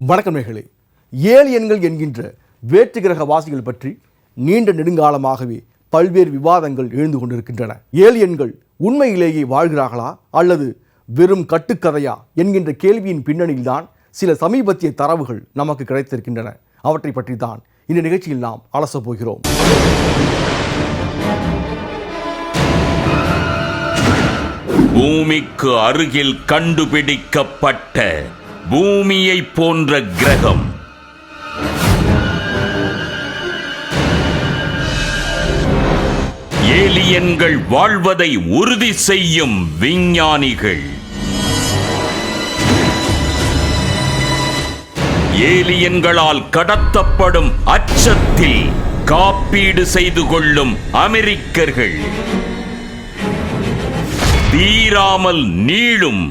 வணக்கம் நேயர்களே. ஏலியன்கள் என்கின்ற வேற்று கிரக வாசிகள் பற்றி நீண்ட நெடுங்காலமாகவே பல்வேறு விவாதங்கள் எழுந்து கொண்டிருக்கின்றன. ஏலியன்கள் உண்மையிலேயே வாழ்கிறார்களா அல்லது வெறும் கட்டுக்கதையா என்கின்ற கேள்வியின் பின்னணியில்தான் சில சமீபத்திய தரவுகள் நமக்கு கிடைத்திருக்கின்றன. அவற்றை பற்றி தான் இந்த நிகழ்ச்சியில் நாம் அலசப் போகிறோம். பூமிக்கு அருகில் கண்டுபிடிக்கப்பட்ட பூமியை போன்ற கிரகம். ஏலியன்கள் வாழ்வதை உறுதி செய்யும் விஞ்ஞானிகள். ஏலியன்களால் கடத்தப்படும் அச்சத்தில் காப்பீடு செய்து கொள்ளும் அமெரிக்கர்கள். தீராமல் நீளும்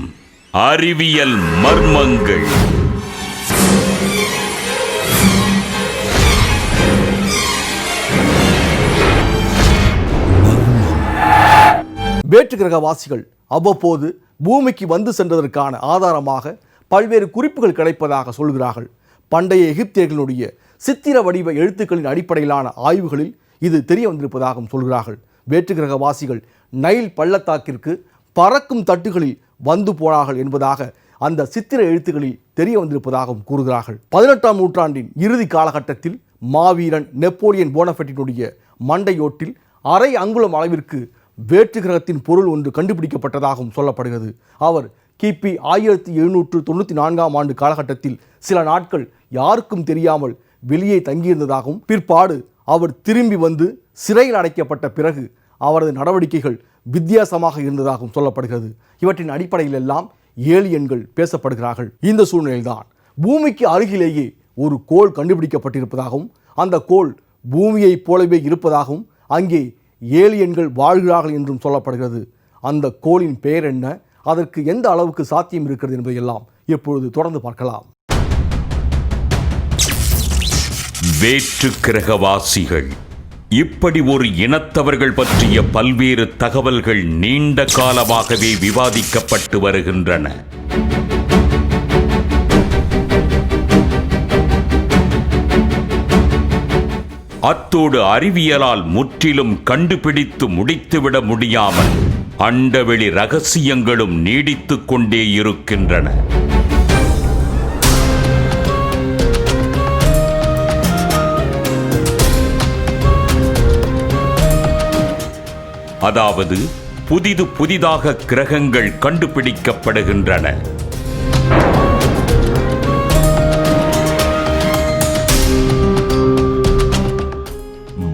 அறிவியல் மர்மங்கள். வேற்று கிரகவாசிகள் அவ்வப்போது பூமிக்கு வந்து சென்றதற்கான ஆதாரமாக பல்வேறு குறிப்புகள் கிடைப்பதாக சொல்கிறார்கள். பண்டைய எகிப்தியர்களுடைய சித்திர வடிவ எழுத்துக்களின் அடிப்படையிலான ஆய்வுகளில் இது தெரிய வந்திருப்பதாகவும் சொல்கிறார்கள். வேற்று கிரகவாசிகள் நைல் பள்ளத்தாக்கிற்கு பறக்கும் தட்டுகளில் வந்து போனார்கள் என்பதாக அந்த சித்திர எழுத்துக்களில் தெரிய வந்திருப்பதாகவும் கூறுகிறார்கள். 18ஆம் நூற்றாண்டின் இறுதி காலகட்டத்தில் மாவீரன் நெப்போலியன் போனபர்ட்டினுடைய மண்டையோட்டில் அரை அங்குலம் அளவிற்கு வேற்று கிரகத்தின் பொருள் ஒன்று கண்டுபிடிக்கப்பட்டதாகவும் சொல்லப்படுகிறது. அவர் கிபி 1794ஆம் ஆண்டு காலகட்டத்தில் சில நாட்கள் யாருக்கும் தெரியாமல் வெளியே தங்கியிருந்ததாகவும், பிற்பாடு அவர் திரும்பி வந்து சிறையில் அடைக்கப்பட்ட பிறகு அவரது நடவடிக்கைகள் வித்தியாசமாக இருந்ததாகவும் சொல்லப்படுகிறது. இவற்றின் அடிப்படையில் எல்லாம் ஏலியன்கள் பேசப்படுகிறார்கள். இந்த சூழ்நிலையில்தான் பூமிக்கு அருகிலேயே ஒரு கோள் கண்டுபிடிக்கப்பட்டிருப்பதாகவும், அந்த கோள் பூமியைப் போலவே இருப்பதாகவும், அங்கே ஏலியன்கள் வாழ்கிறார்கள் என்றும் சொல்லப்படுகிறது. அந்த கோளின் பெயர் என்ன, அதற்கு எந்த அளவுக்கு சாத்தியம் இருக்கிறது என்பதையெல்லாம் எப்பொழுது தொடர்ந்து பார்க்கலாம். வேற்று கிரகவாசிகள். இப்படி ஒரு இனத்தவர்கள் பற்றிய பல்வேறு தகவல்கள் நீண்ட காலமாகவே விவாதிக்கப்பட்டு வருகின்றன. அத்தோடு அறிவியலால் முற்றிலும் கண்டுபிடித்து முடித்துவிட முடியாமல் அண்டவெளி ரகசியங்களும் நீடித்துக் கொண்டே இருக்கின்றன. அதாவது புதிதாக கிரகங்கள் கண்டுபிடிக்கப்படுகின்றன.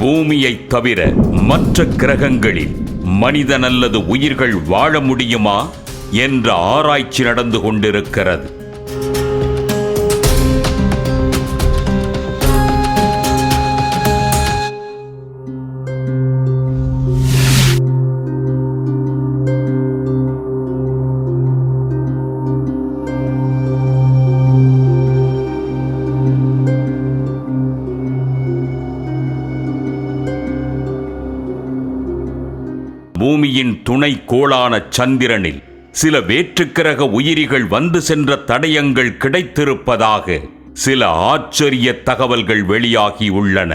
பூமியை தவிர மற்ற கிரகங்களில் மனிதன் அல்லது உயிர்கள் வாழ முடியுமா என்ற ஆராய்ச்சி நடந்து கொண்டிருக்கிறது. பூமியின் துணை கோளான சந்திரனில் சில வேற்றுக்கிரக உயிரிகள் வந்து சென்ற தடயங்கள் கிடைத்திருப்பதாக சில ஆச்சரிய தகவல்கள் வெளியாகியுள்ளன.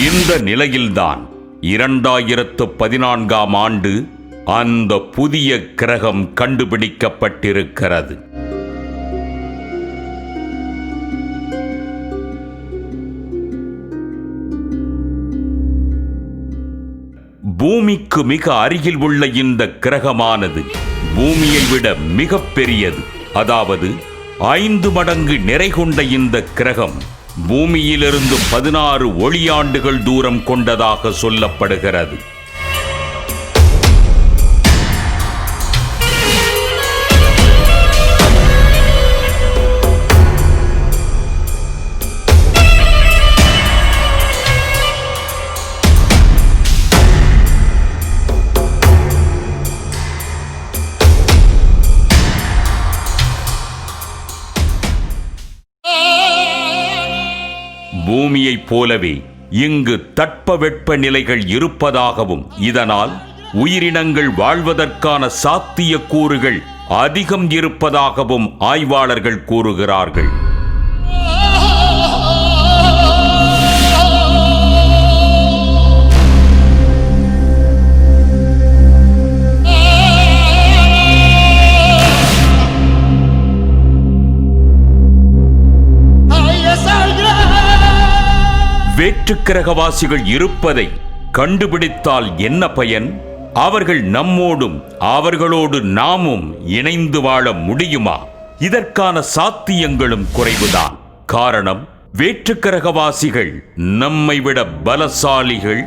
இந்த நிலையில்தான் 2014ஆம் ஆண்டு அந்த புதிய கிரகம் கண்டுபிடிக்கப்பட்டிருக்கிறது. பூமிக்கு மிக அருகில் உள்ள இந்த கிரகமானது பூமியை விட மிக பெரியது. அதாவது 5 மடங்கு நிறை கொண்ட இந்த கிரகம் பூமியிலிருந்து 16 ஒளியாண்டுகள் தூரம் கொண்டதாக சொல்லப்படுகிறது. பூமியைப் போலவே இங்கு தட்பவெட்ப நிலைகள் இருப்பதாகவும் இதனால் உயிரினங்கள் வாழ்வதற்கான சாத்தியக்கூறுகள் அதிகம் இருப்பதாகவும் ஆய்வாளர்கள் கூறுகிறார்கள். வேற்றுக்கிரகவாசிகள் இருப்பதை கண்டுபிடித்தால் என்ன பயன்? அவர்கள் நம்மோடும் அவர்களோடு நாமும் இணைந்து வாழ முடியுமா? இதற்கான சாத்தியங்களும் குறைவுதான். காரணம், வேற்றுக்கிரகவாசிகள் நம்மை விட பலசாலிகள்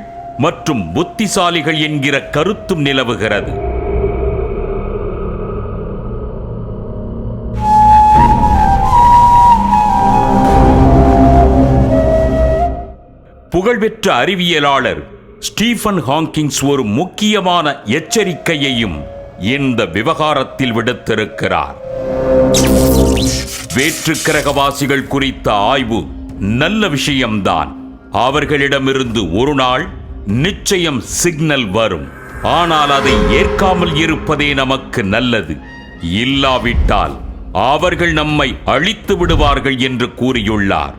மற்றும் புத்திசாலிகள் என்கிற கருத்தும் நிலவுகிறது. புகழ்பெற்ற அறிவியலாளர் ஸ்டீஃபன் ஹாக்கிங்ஸ் ஒரு முக்கியமான எச்சரிக்கையையும் இந்த விவகாரத்தில் விடுத்திருக்கிறார். வேற்றுக்கிரகவாசிகள் குறித்த ஆய்வு நல்ல விஷயம்தான். அவர்களிடமிருந்து ஒரு நாள் நிச்சயம் சிக்னல் வரும். ஆனால் அதை ஏற்காமல் இருப்பதே நமக்கு நல்லது. இல்லாவிட்டால் அவர்கள் நம்மை அழித்து விடுவார்கள் என்று கூறியுள்ளார்.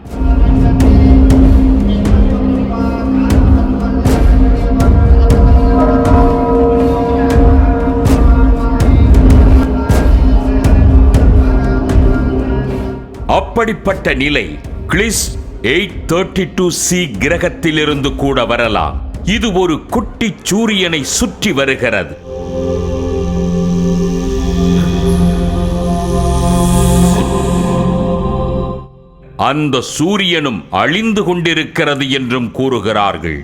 அப்படிப்பட்ட நிலை கிளிஸ் 832c கிரகத்திலிருந்து கூட வரலாம். இது ஒரு குட்டி சூரியனை சுற்றி வருகிறது. அந்த சூரியனும் அழிந்து கொண்டிருக்கிறது என்றும் கூறுகிறார்கள்.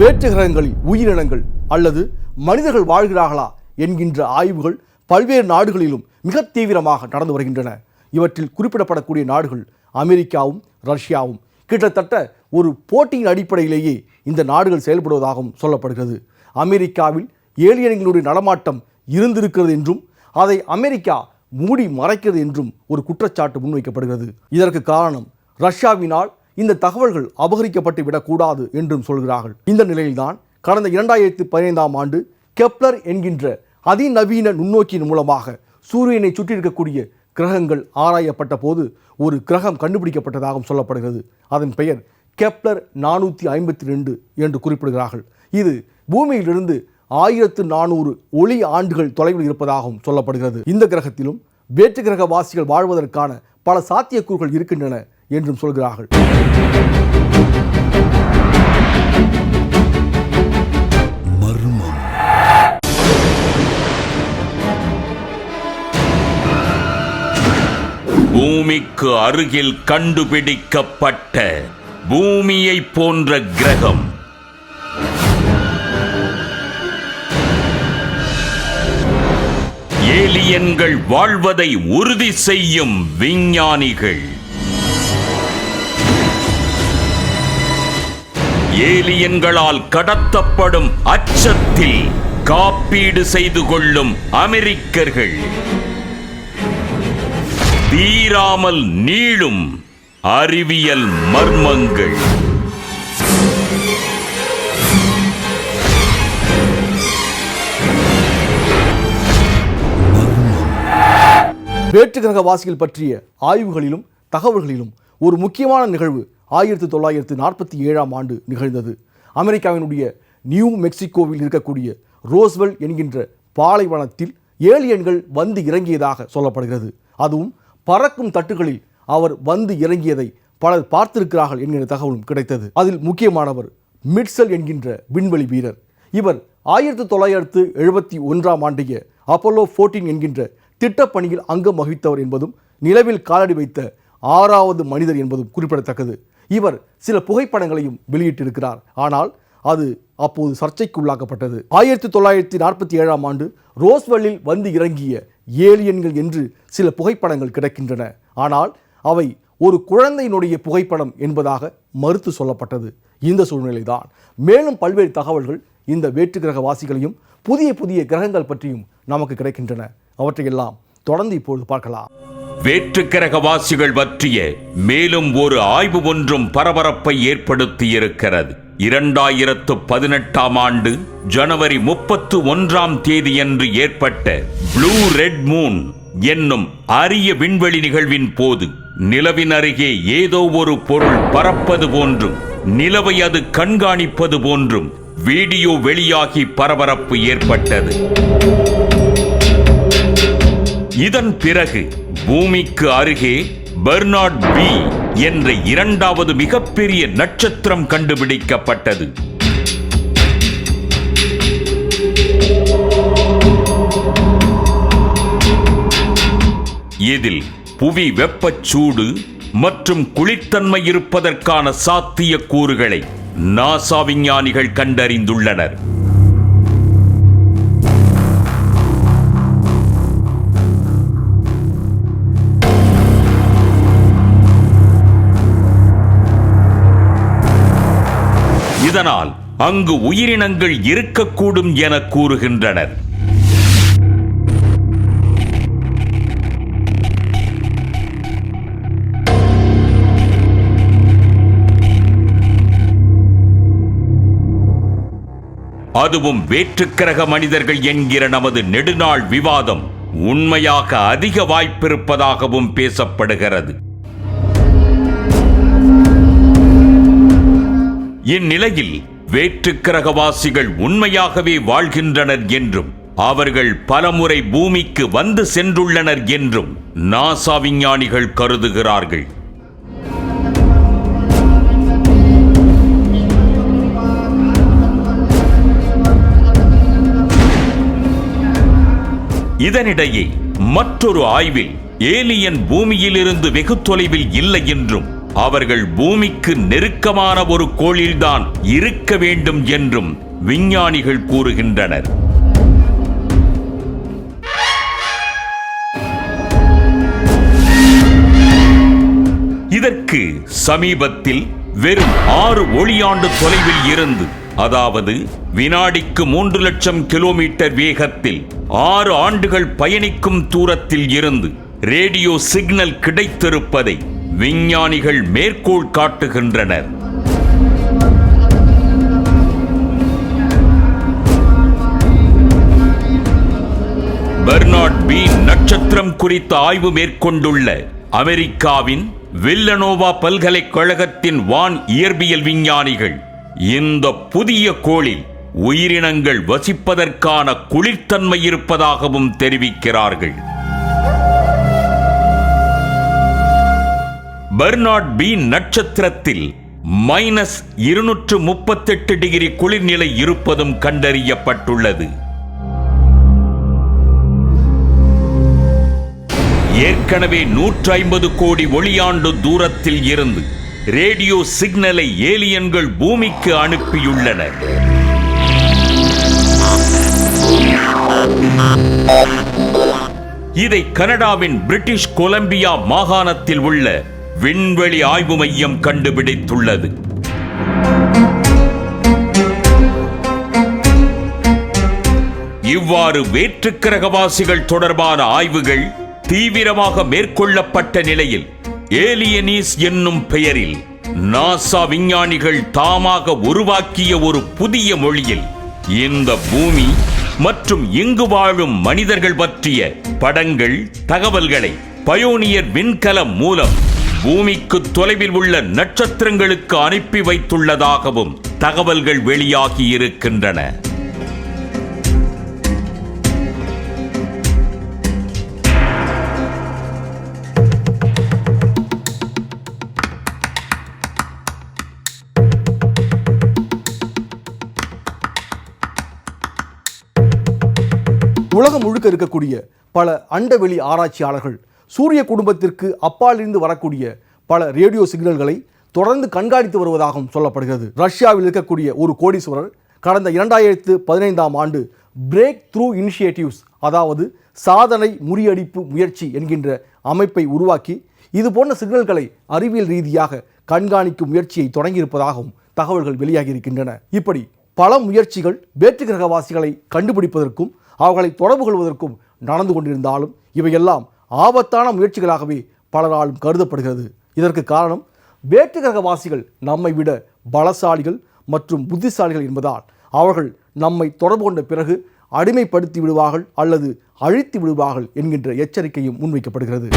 வேற்று கிரகங்களில் உயிரினங்கள் அல்லது மனிதர்கள் வாழ்கிறார்களா என்கின்ற ஆய்வுகள் பல்வேறு நாடுகளிலும் மிக தீவிரமாக நடந்து வருகின்றன. இவற்றில் குறிப்பிடப்படக்கூடிய நாடுகள் அமெரிக்காவும் ரஷ்யாவும். கிட்டத்தட்ட ஒரு போட்டியின் அடிப்படையிலேயே இந்த நாடுகள் செயல்படுவதாகவும் சொல்லப்படுகிறது. அமெரிக்காவில் ஏலியன்களுடைய நடமாட்டம் இருந்திருக்கிறது என்றும் அதை அமெரிக்கா மூடி மறைக்கிறது என்றும் ஒரு குற்றச்சாட்டு முன்வைக்கப்படுகிறது. இதற்கு காரணம் ரஷ்யாவினால் இந்த தகவல்கள் அபகரிக்கப்பட்டு விடக்கூடாது என்றும் சொல்கிறார்கள். இந்த நிலையில்தான் கடந்த 2015ஆம் ஆண்டு கெப்லர் என்கின்ற அதிநவீன நுண்ணோக்கியின் மூலமாக சூரியனை சுற்றியிருக்கக்கூடிய கிரகங்கள் ஆராயப்பட்ட போது ஒரு கிரகம் கண்டுபிடிக்கப்பட்டதாகவும் சொல்லப்படுகிறது. அதன் பெயர் கெப்லர் 452 என்று குறிப்பிடுகிறார்கள். இது பூமியிலிருந்து 1400 ஒளி ஆண்டுகள் தொலைவில் இருப்பதாகவும் சொல்லப்படுகிறது. இந்த கிரகத்திலும் வேற்று கிரகவாசிகள் வாழ்வதற்கான பல சாத்தியக்கூறுகள் இருக்கின்றன என்றும் சொல்கிறார்கள். பூமிக்கு அருகில் கண்டுபிடிக்கப்பட்ட பூமியை போன்ற கிரகம். ஏலியன்கள் வாழ்வதை உறுதி செய்யும் விஞ்ஞானிகள். ஏலியன்களால் கடத்தப்படும் அச்சத்தில் காப்பீடு செய்து கொள்ளும் அமெரிக்கர்கள். தீராமல் நீளும் அறிவியல் மர்மங்கள். வேற்று கிரகவாசிகள் பற்றிய ஆய்வுகளிலும் தகவல்களிலும் ஒரு முக்கியமான நிகழ்வு 1947ஆம் ஆண்டு நிகழ்ந்தது. அமெரிக்காவினுடைய நியூ மெக்சிகோவில் இருக்கக்கூடிய ரோஸ்வெல் என்கின்ற பாலைவனத்தில் ஏலியன்கள் வந்து இறங்கியதாக சொல்லப்படுகிறது. அதுவும் பறக்கும் தட்டுகளில் அவர் வந்து இறங்கியதை பலர் பார்த்திருக்கிறார்கள் என்கிற தகவலும் கிடைத்தது. அதில் முக்கியமானவர் மிட்செல் என்கின்ற விண்வெளி வீரர். இவர் 1971ஆம் ஆண்டிய அப்போலோ 14 என்கின்ற திட்டப்பணியில் அங்கம் வகித்தவர் என்பதும் நிலவில் காலடி வைத்த 6வது மனிதர் என்பதும் குறிப்பிடத்தக்கது. இவர் சில புகைப்படங்களையும் வெளியிட்டிருக்கிறார். ஆனால் அது அப்போது சர்ச்சைக்கு உள்ளாக்கப்பட்டது. 1947ஆம் ஆண்டு ரோஸ்வெல்லில் வந்து இறங்கிய ஏலியன்கள் என்று சில புகைப்படங்கள் கிடைக்கின்றன. ஆனால் அவை ஒரு குழந்தையினுடைய புகைப்படம் என்பதாக மறுத்து சொல்லப்பட்டது. இந்த சூழ்நிலைதான் மேலும் பல்வேறு தகவல்கள் இந்த வேற்று கிரகவாசிகளையும் புதிய புதிய கிரகங்கள் பற்றியும் நமக்கு கிடைக்கின்றன. அவற்றையெல்லாம் தொடர்ந்து இப்பொழுது பார்க்கலாம். வேற்றுக்கிரகவாசிகள் பற்றிய மேலும் ஒரு ஆய்வு ஒன்றும் பரபரப்பை ஏற்படுத்தியிருக்கிறது. 2018 ஆண்டு ஜனவரி 31 தேதியன்று ஏற்பட்ட ப்ளூ ரெட் மூன் என்னும் அரிய விண்வெளி நிகழ்வின் போது நிலவின் அருகே ஏதோ ஒரு பொருள் பறப்பது போன்றும் நிலவை அது கண்காணிப்பது போன்றும் வீடியோ வெளியாகி பரபரப்பு ஏற்பட்டது. இதன் பிறகு பூமிக்கு அருகே பெர்னார்ட் பி என்ற இரண்டாவது மிகப்பெரிய நட்சத்திரம் கண்டுபிடிக்கப்பட்டது. இதில் புவி வெப்பச்சூடு மற்றும் குளிர்த்தன்மை இருப்பதற்கான சாத்தியக்கூறுகளை நாசா விஞ்ஞானிகள் கண்டறிந்துள்ளனர். இதனால் அங்கு உயிரினங்கள் இருக்கக்கூடும் என கூறுகின்றனர். அதுவும் வேற்றுக்கிரக மனிதர்கள் என்கிற நமது நெடுநாள் விவாதம் உண்மையாக அதிக வாய்ப்பிருப்பதாகவும் பேசப்படுகிறது. இந்நிலையில் வேற்றுக்கிரகவாசிகள் உண்மையாகவே வாழ்கின்றனர் என்றும் அவர்கள் பலமுறை பூமிக்கு வந்து சென்றுள்ளனர் என்றும் நாசா விஞ்ஞானிகள் கருதுகிறார்கள். இதனிடையே மற்றொரு ஆய்வில் ஏலியன் பூமியிலிருந்து வெகு தொலைவில் இல்லை என்றும் அவர்கள் பூமிக்கு நெருக்கமான ஒரு கோளில்தான் இருக்க வேண்டும் என்றும் விஞ்ஞானிகள் கூறுகின்றனர். இதற்கு சமீபத்தில் வெறும் 6 ஒளியாண்டு தொலைவில் இருந்து, அதாவது வினாடிக்கு 3 லட்சம் கிலோமீட்டர் வேகத்தில் 6 ஆண்டுகள் பயணிக்கும் தூரத்தில் இருந்து ரேடியோ சிக்னல் கிடைத்திருப்பதை விஞ்ஞானிகள் மேற்கோள் காட்டுகின்றனர். பெர்னார்ட் பி நட்சத்திரம் குறித்த ஆய்வு மேற்கொண்டுள்ள அமெரிக்காவின் வில்லனோவா பல்கலைக்கழகத்தின் வான் இயற்பியல் விஞ்ஞானிகள் இந்த புதிய கோளில் உயிரினங்கள் வசிப்பதற்கான குளிர்த்தன்மை இருப்பதாகவும் தெரிவிக்கிறார்கள். பெர்னார்ட் பி நட்சத்திரத்தில் -238 டிகிரி குளிர்நிலை இருப்பதும் கண்டறியப்பட்டுள்ளது. ஏற்கனவே 150 கோடி ஒளியாண்டு தூரத்தில் இருந்து ரேடியோ சிக்னலை ஏலியன்கள் பூமிக்கு அனுப்பியுள்ளனர். இதை கனடாவின் பிரிட்டிஷ் கொலம்பியா மாகாணத்தில் உள்ள விண்வெளி ஆய்வு மையம் கண்டுபிடித்துள்ளது. இவ்வாறு வேற்றுக்கிரகவாசிகள் தொடர்பான ஆய்வுகள் தீவிரமாக மேற்கொள்ளப்பட்ட நிலையில் ஏலியனீஸ் என்னும் பெயரில் நாசா விஞ்ஞானிகள் தாமாக உருவாக்கிய ஒரு புதிய மொழியில் இந்த பூமி மற்றும் இங்கு வாழும் மனிதர்கள் பற்றிய படங்கள், தகவல்களை பயோனியர் விண்கலம் மூலம் பூமிக்கு தொலைவில் உள்ள நட்சத்திரங்களுக்கு அனுப்பி வைத்துள்ளதாகவும் தகவல்கள் வெளியாகி இருக்கின்றன. உலகம் முழுக்க இருக்கக்கூடிய பல அண்டவெளி ஆராய்ச்சியாளர்கள் சூரிய குடும்பத்திற்கு அப்பாலிருந்து வரக்கூடிய பல ரேடியோ சிக்னல்களை தொடர்ந்து கண்காணித்து வருவதாகவும் சொல்லப்படுகிறது. ரஷ்யாவில் இருக்கக்கூடிய ஒரு கோடீஸ்வரர் கடந்த 2015 ஆண்டு பிரேக் த்ரூ இனிஷியேட்டிவ்ஸ், அதாவது சாதனை முறியடிப்பு முயற்சி என்கின்ற அமைப்பை உருவாக்கி இது போன்ற சிக்னல்களை அறிவியல் ரீதியாக கண்காணிக்கும் முயற்சியை தொடங்கியிருப்பதாகவும் தகவல்கள் வெளியாகி இருக்கின்றன. இப்படி பல முயற்சிகள் வேற்றுக்கிரகவாசிகளை கண்டுபிடிப்பதற்கும் அவர்களை தொடர்பு கொள்வதற்கும் நடந்து கொண்டிருந்தாலும் இவையெல்லாம் ஆபத்தான முயற்சிகளாகவே பலராலும் கருதப்படுகிறது. இதற்கு காரணம் வேற்று கிரகவாசிகள் நம்மை விட பலசாலிகள் மற்றும் புத்திசாலிகள் என்பதால் அவர்கள் நம்மை தொடர்பு கொண்ட பிறகு அடிமைப்படுத்தி விடுவார்கள் அல்லது அழித்து விடுவார்கள் என்கின்ற எச்சரிக்கையும் முன்வைக்கப்படுகிறது.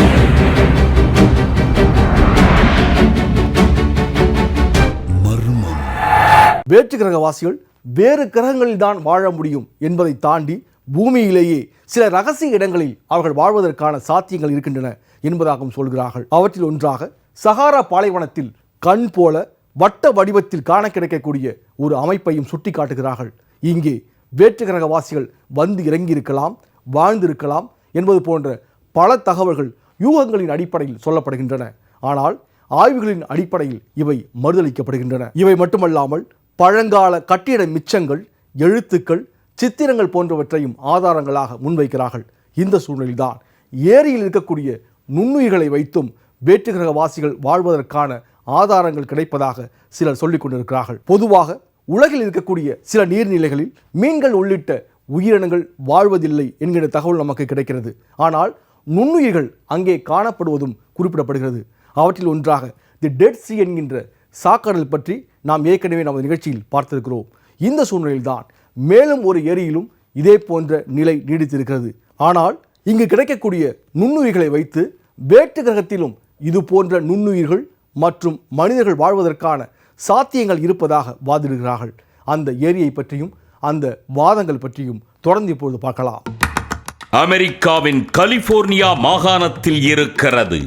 வேற்று கிரகவாசிகள் வேறு கிரகங்களில் தான் வாழ முடியும் என்பதை தாண்டி பூமியிலேயே சில ரகசிய இடங்களில் அவர்கள் வாழ்வதற்கான சாத்தியங்கள் இருக்கின்றன என்பதாகவும் சொல்கிறார்கள். அவற்றில் ஒன்றாக சஹாரா பாலைவனத்தில் கண் போல வட்ட வடிவத்தில் காண கிடைக்கக்கூடிய ஒரு அமைப்பையும் சுட்டி காட்டுகிறார்கள். இங்கே வேற்று கிரகவாசிகள் வந்து இறங்கியிருக்கலாம், வாழ்ந்திருக்கலாம் என்பது போன்ற பல தகவல்கள் யூகங்களின் அடிப்படையில் சொல்லப்படுகின்றன. ஆனால் ஆய்வுகளின் அடிப்படையில் இவை மறுதளிக்கப்படுகின்றன. இவை மட்டுமல்லாமல் பழங்கால கட்டிட மிச்சங்கள், எழுத்துக்கள், சித்திரங்கள் போன்றவற்றையும் ஆதாரங்களாக முன்வைக்கிறார்கள். இந்த சூழ்நிலையில்தான் ஏரியில் இருக்கக்கூடிய நுண்ணுயிர்களை வைத்தும் வேற்று கிரகவாசிகள் வாழ்வதற்கான ஆதாரங்கள் கிடைப்பதாக சிலர் சொல்லிக் கொண்டிருக்கிறார்கள். பொதுவாக உலகில் இருக்கக்கூடிய சில நீர்நிலைகளில் மீன்கள் உள்ளிட்ட உயிரினங்கள் வாழ்வதில்லை என்கிற தகவல் நமக்கு கிடைக்கிறது. ஆனால் நுண்ணுயிர்கள் அங்கே காணப்படுவதும் குறிப்பிடப்படுகிறது. அவற்றில் ஒன்றாக தி டெட் சி என்கின்ற சாக்கடல் பற்றி நாம் ஏற்கனவே நமது நிகழ்ச்சியில் பார்த்திருக்கிறோம். இந்த சூழ்நிலையில்தான் மேலும் ஒரு ஏரியிலும் இதே போன்ற நிலை நீடித்திருக்கிறது. ஆனால் இங்கு கிடைக்கக்கூடிய நுண்ணுயிர்களை வைத்து வேற்று கிரகத்திலும் இது போன்ற நுண்ணுயிர்கள் மற்றும் மனிதர்கள் வாழ்வதற்கான சாத்தியங்கள் இருப்பதாக வாதிடுகிறார்கள். அந்த ஏரியை பற்றியும் அந்த வாதங்கள் பற்றியும் தொடர்ந்து இப்பொழுது பார்க்கலாம். அமெரிக்காவின் கலிபோர்னியா மாகாணத்தில் இருக்கிறது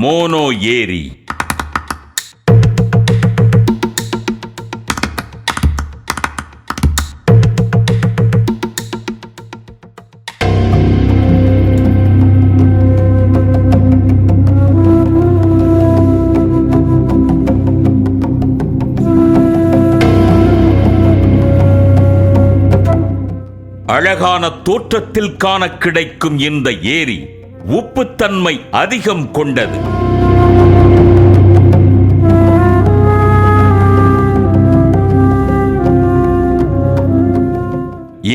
மோனோ ஏரி. அழகான தோற்றத்தில் காண கிடைக்கும் இந்த ஏரி உப்புத்தன்மை அதிகம் கொண்டது.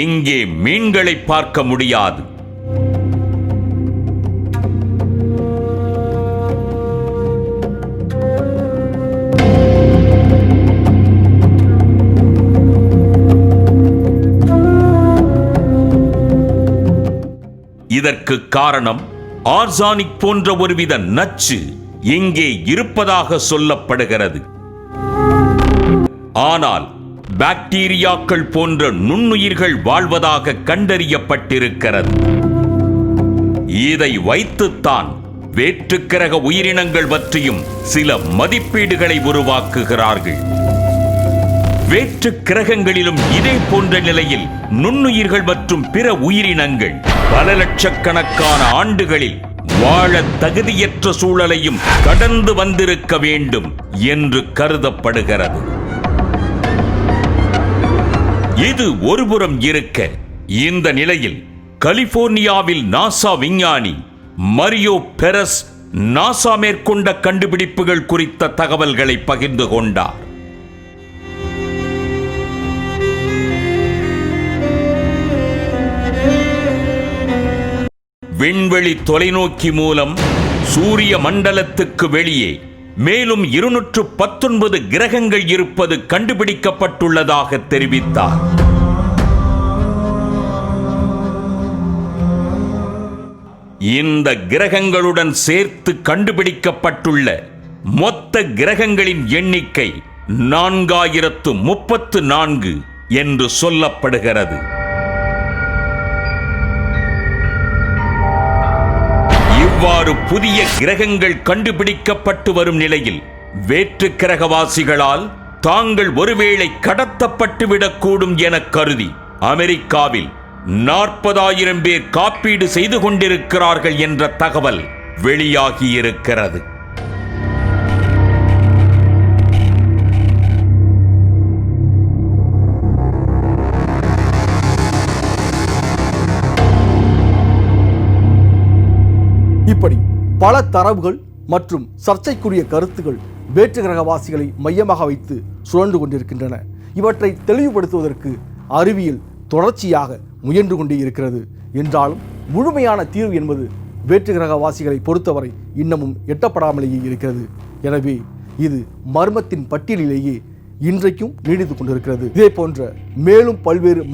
இங்கே மீன்களை பார்க்க முடியாது. இதற்கு காரணம் ஆர்சானிக் போன்ற ஒருவித நச்சு இங்கே இருப்பதாக சொல்லப்படுகிறது. ஆனால் பாக்டீரியாக்கள் போன்ற நுண்ணுயிர்கள் வாழ்வதாக கண்டறியப்பட்டிருக்கிறது. இதை வைத்துத்தான் வேற்றுக்கிரக உயிரினங்கள் பற்றியும் சில மதிப்பீடுகளை உருவாக்குகிறார்கள். வேற்று கிரகங்களிலும் இதே போன்ற நிலையில் நுண்ணுயிர்கள் மற்றும் பிற உயிரினங்கள் பல லட்சக்கணக்கான ஆண்டுகளில் வாழ தகுதியற்ற சூழலையும் கடந்து வந்திருக்க வேண்டும் என்று கருதப்படுகிறது. இது ஒருபுறம் இருக்க, இந்த நிலையில் கலிபோர்னியாவில் நாசா விஞ்ஞானி மரியோ பெரஸ் நாசா மேற்கொண்ட கண்டுபிடிப்புகள் குறித்த தகவல்களை பகிர்ந்து கொண்டார். விண்வெளி தொலைநோக்கி மூலம் சூரிய மண்டலத்துக்கு வெளியே மேலும் 219 கிரகங்கள் இருப்பது கண்டுபிடிக்கப்பட்டுள்ளதாக தெரிவித்தார். இந்த கிரகங்களுடன் சேர்த்து கண்டுபிடிக்கப்பட்டுள்ள மொத்த கிரகங்களின் எண்ணிக்கை 4034 என்று சொல்லப்படுகிறது. இவ்வாறு புதிய கிரகங்கள் கண்டுபிடிக்கப்பட்டு வரும் நிலையில் வேற்று கிரகவாசிகளால் தாங்கள் ஒருவேளை கடத்தப்பட்டுவிடக்கூடும் என கருதி அமெரிக்காவில் 40,000 பேர் காப்பீடு செய்து கொண்டிருக்கிறார்கள் என்ற தகவல் வெளியாகியிருக்கிறது. இப்படி பல தரவுகள் மற்றும் சர்ச்சைக்குரிய கருத்துகள் வேற்று கிரகவாசிகளை மையமாக வைத்து சுழன்று கொண்டிருக்கின்றன. இவற்றை தெளிவுபடுத்துவதற்கு அறிவியல் தொடர்ச்சியாக முயன்று கொண்டே இருக்கிறது. என்றாலும் முழுமையான தீர்வு என்பது வேற்று கிரகவாசிகளை பொறுத்தவரை இன்னமும் எட்டப்படாமலேயே இருக்கிறது. எனவே இது மர்மத்தின் பட்டியலிலேயே இன்றைக்கும் நீடித்துக் கொண்டிருக்கிறது. இதே போன்ற மேலும் பல்வேறு